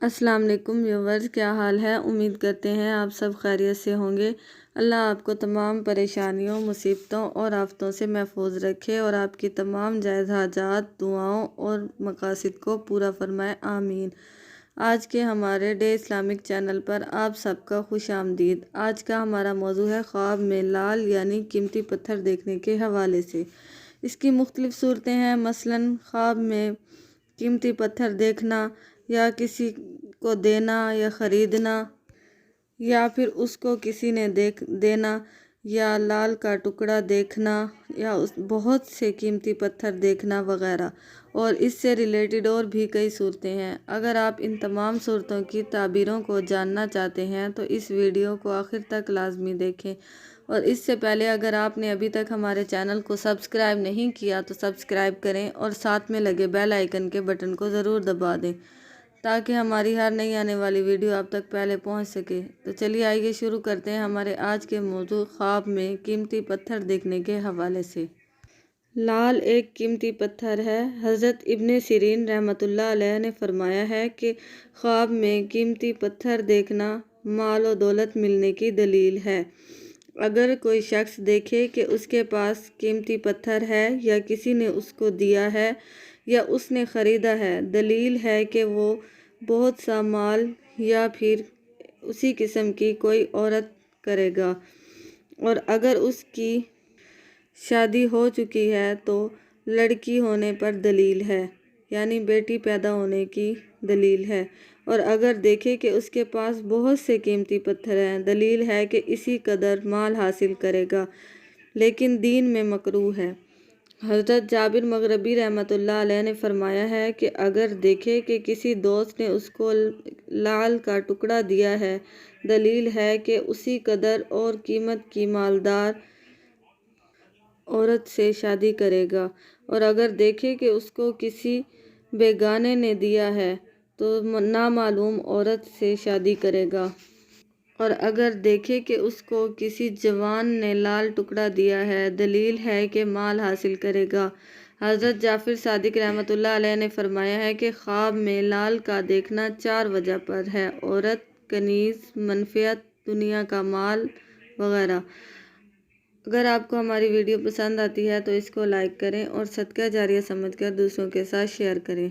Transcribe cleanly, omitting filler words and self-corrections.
السلام علیکم ویورز، کیا حال ہے؟ امید کرتے ہیں آپ سب خیریت سے ہوں گے۔ اللہ آپ کو تمام پریشانیوں، مصیبتوں اور آفتوں سے محفوظ رکھے اور آپ کی تمام جائز حاجات، دعاؤں اور مقاصد کو پورا فرمائے، آمین۔ آج کے ہمارے ڈے اسلامک چینل پر آپ سب کا خوش آمدید۔ آج کا ہمارا موضوع ہے خواب میں لال یعنی قیمتی پتھر دیکھنے کے حوالے سے۔ اس کی مختلف صورتیں ہیں، مثلاً خواب میں قیمتی پتھر دیکھنا، یا کسی کو دینا یا خریدنا، یا پھر اس کو کسی نے دینا، یا لال کا ٹکڑا دیکھنا، یا بہت سے قیمتی پتھر دیکھنا وغیرہ، اور اس سے ریلیٹڈ اور بھی کئی صورتیں ہیں۔ اگر آپ ان تمام صورتوں کی تعبیروں کو جاننا چاہتے ہیں تو اس ویڈیو کو آخر تک لازمی دیکھیں، اور اس سے پہلے اگر آپ نے ابھی تک ہمارے چینل کو سبسکرائب نہیں کیا تو سبسکرائب کریں اور ساتھ میں لگے بیل آئیکن کے بٹن کو ضرور دبا دیں تاکہ ہماری ہر نئی آنے والی ویڈیو آپ تک پہلے پہنچ سکے۔ تو چلیے آئیے شروع کرتے ہیں ہمارے آج کے موضوع خواب میں قیمتی پتھر دیکھنے کے حوالے سے۔ لال ایک قیمتی پتھر ہے۔ حضرت ابن سیرین رحمۃ اللہ علیہ نے فرمایا ہے کہ خواب میں قیمتی پتھر دیکھنا مال و دولت ملنے کی دلیل ہے۔ اگر کوئی شخص دیکھے کہ اس کے پاس قیمتی پتھر ہے یا کسی نے اس کو دیا ہے یا اس نے خریدا ہے، دلیل ہے کہ وہ بہت سا مال یا پھر اسی قسم کی کوئی عورت کرے گا، اور اگر اس کی شادی ہو چکی ہے تو لڑکی ہونے پر دلیل ہے، یعنی بیٹی پیدا ہونے کی دلیل ہے، اور اگر دیکھے کہ اس کے پاس بہت سے قیمتی پتھر ہیں، دلیل ہے کہ اسی قدر مال حاصل کرے گا، لیکن دین میں مکروہ ہے۔ حضرت جابر مغربی رحمۃ اللہ علیہ نے فرمایا ہے کہ اگر دیکھے کہ کسی دوست نے اس کو لال کا ٹکڑا دیا ہے، دلیل ہے کہ اسی قدر اور قیمت کی مالدار عورت سے شادی کرے گا، اور اگر دیکھے کہ اس کو کسی بیگانے نے دیا ہے تو نامعلوم عورت سے شادی کرے گا، اور اگر دیکھے کہ اس کو کسی جوان نے لال ٹکڑا دیا ہے، دلیل ہے کہ مال حاصل کرے گا۔ حضرت جعفر صادق رحمۃ اللہ علیہ نے فرمایا ہے کہ خواب میں لال کا دیکھنا 4 وجہ پر ہے: عورت، کنیز، منفعت، دنیا کا مال وغیرہ۔ اگر آپ کو ہماری ویڈیو پسند آتی ہے تو اس کو لائک کریں اور صدقہ جاریہ سمجھ کر دوسروں کے ساتھ شیئر کریں۔